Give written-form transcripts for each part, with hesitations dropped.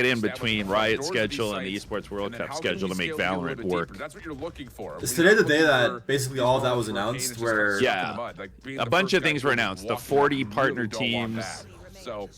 Get in between Riot schedule and the Esports World Cup schedule to make Valorant work. That's what you're looking for. Is today the day that basically all of that was announced? Where a bunch of things were announced. The 40 partner teams. So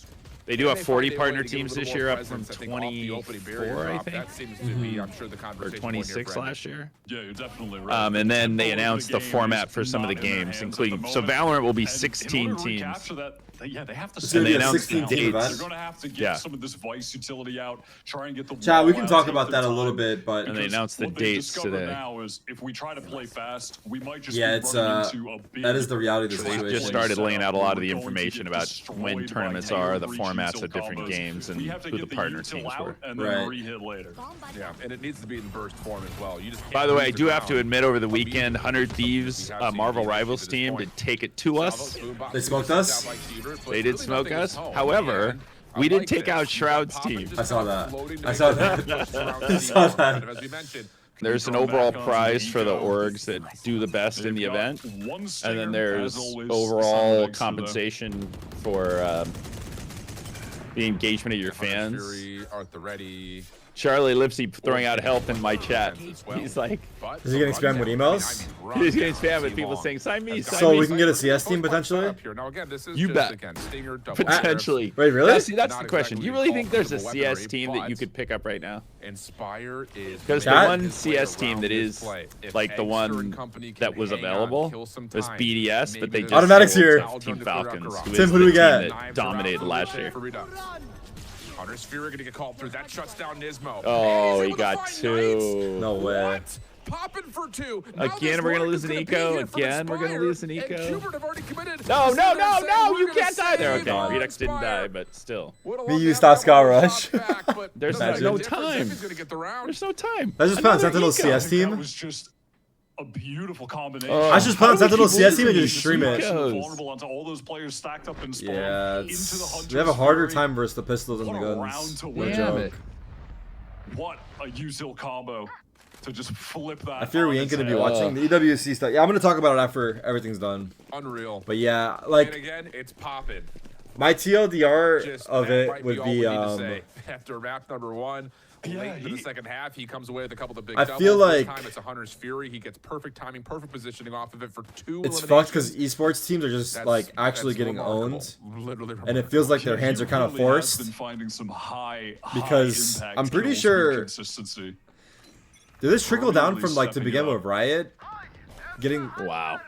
they do have 40 partner teams this year, up from 24, I think, that seems to be, I'm sure, the or 26 last year. Yeah, you're definitely right. And then they announced the format for some of the games, including Valorant will be 16 teams. Capture that, yeah, they have to. And they announced the dates. They're going to have to get some of this Vice utility out. Try and get the. Chat, we can talk about that a little bit, but and they announced the dates today. Now is if we try to play fast, we might just it's that is the reality of the situation. They just started laying out a lot of the information about when tournaments are, the formats of different games, and who the partner teams were. Right. Yeah, and it needs to be in burst form as well. You just By the way, I do have to admit, over the weekend, 100 Thieves Marvel Rivals team did take it to us. They smoked us. They did smoke us. However, we did take out Shroud's team. I saw that. I saw that. I saw that. There's an overall prize for the orgs that do the best in the event, and then there's overall compensation for the engagement of your fans. Charlie Lipsy throwing out help in my chat. He's like, is he getting spammed with emails? He's getting spammed with people saying, sign me, sign so me. we can get a CS team potentially? You bet. Potentially. Wait, really? Now, see, that's the question. Do you really think there's a CS team that you could pick up right now? Because the one CS team that is like the one that was available was BDS, but they just Automatic's here. Team Falcons, who Tim, is who do we the get? team that dominated last year. Hunter's Fury gonna get called through. That shuts down Nismo. Oh, he got two. No way. Popping for two. Again, we're gonna lose an eco. Again, we're gonna lose an eco. No, you can't die there. Okay, Redux didn't die, but still. Me, you stop Scar Rush. There's no time. There's no time. I just put on Sentinels CS team. That was just a beautiful combination. I should put on Sentinels CS team and just stream it. Vulnerable onto all those players stacked up in spawn. Yeah, into the Hunter's we have a harder Fury. time versus the pistols and the What a round guns. to No win. joke. What a Uzil combo to just flip that. I fear we ain't gonna be watching the EWC stuff. Yeah, I'm gonna talk about it after everything's done. Unreal. But yeah, like, and again, it's popping. my TLDR Just of that it might would all be we need to say. After map number one, Yeah, late into the second half, he comes away with a couple of big I doubles. feel This like time it's a Hunter's Fury. He gets perfect timing, perfect positioning off of it for two. it's fucked because esports teams are just like actually getting owned, and it feels like their hands are kind of forced. Been finding some high Because impact I'm pretty kills sure- with consistency. Did this trickle down Really from like to stepping begin up. with Riot getting Wow.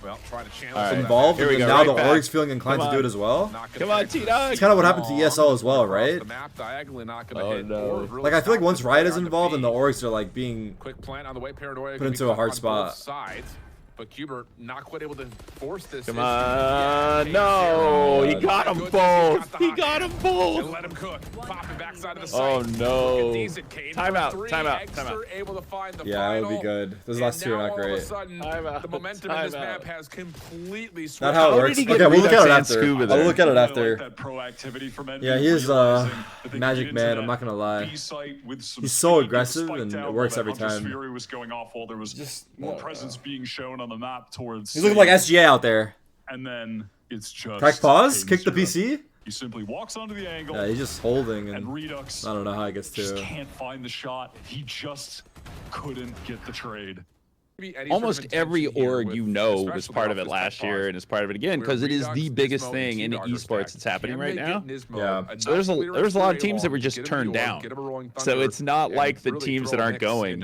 Well, trying to channel All right. involved, Here we and go, now right the back. org's feeling inclined Come to do on. it as well? Come on, T-Dog. It's kind of what happened to ESL as well, right? The map diagonally not gonna Oh, hit no. or really Like, I feel like stop once this Riot is around the involved and the B. orgs are like being Quick plant on the way, Paranoia put into a hard spot. Sides, but Kubert not quite able to force this. Come issue. on. Yeah, No, he Tarik. got them both. He got them And both. let him cook. Popping backside of the Oh, site. no. Looking decent. Kane Time for out, three. time out, Exter time out. able to find the Yeah, it would be final. good. Those And last two are now not all of a great. sudden, Time out, the momentum time in this out. map has completely switched. Not how it How did works. he get Okay, we'll look Redux at it and after. Scuba I'll there? look at it I like after. that proactivity from Envy, Yeah, he is realizing that they magic get man. into I'm not gonna lie. B site with some He's so speed, aggressive spiked and out it while works that every Hunter's time. Fury was going off while there was Just more presence being shown on the map towards. He's looking like SGA out there. And then it's just. Tech pause, Kane kick the zero. PC. He simply walks onto the angle. Yeah, he's just holding and and Redux I don't know how he gets just to. can't find the shot. He just couldn't get the trade. Almost every org you know was part of it last year and is part of it again because it is the biggest thing in esports that's happening right now. Yeah. So there's a lot of teams that were just turned down. So it's not like the teams that aren't going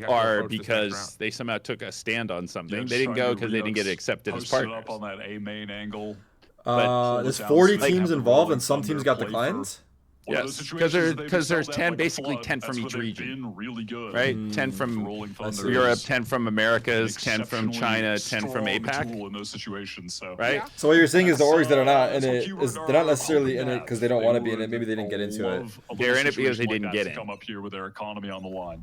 are because they somehow took a stand on something. They didn't go because they didn't get accepted as Posted partners. up on that A main angle. There's 40 teams involved and some teams got declined. Yes, because there's 10, basically 10 from each region, really good. right? 10 from Europe, 10 from Americas, 10 from China, 10 from APAC. In those situations, so. Right? So what you're saying is the orgs that are not in it is they're not necessarily in it because they don't want to be in it. Maybe they didn't get into it. They're in it because they didn't get in. Come up here with their economy on the line.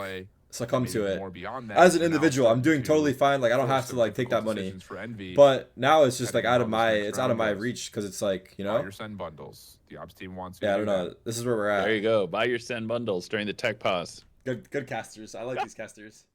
play, succumb to it. more beyond that. As an Now individual, I'm doing totally fine. Like I don't force have to some like take that difficult money. decisions for Envy. But now it's just like Heading out of on this my, next it's out of my round is reach because it's like, you buy know. your SEN bundles. The ops team wants you Yeah, I to don't do know. This is where we're at. There you go. Buy your SEN bundles during the tech pause. Good casters. I like these casters.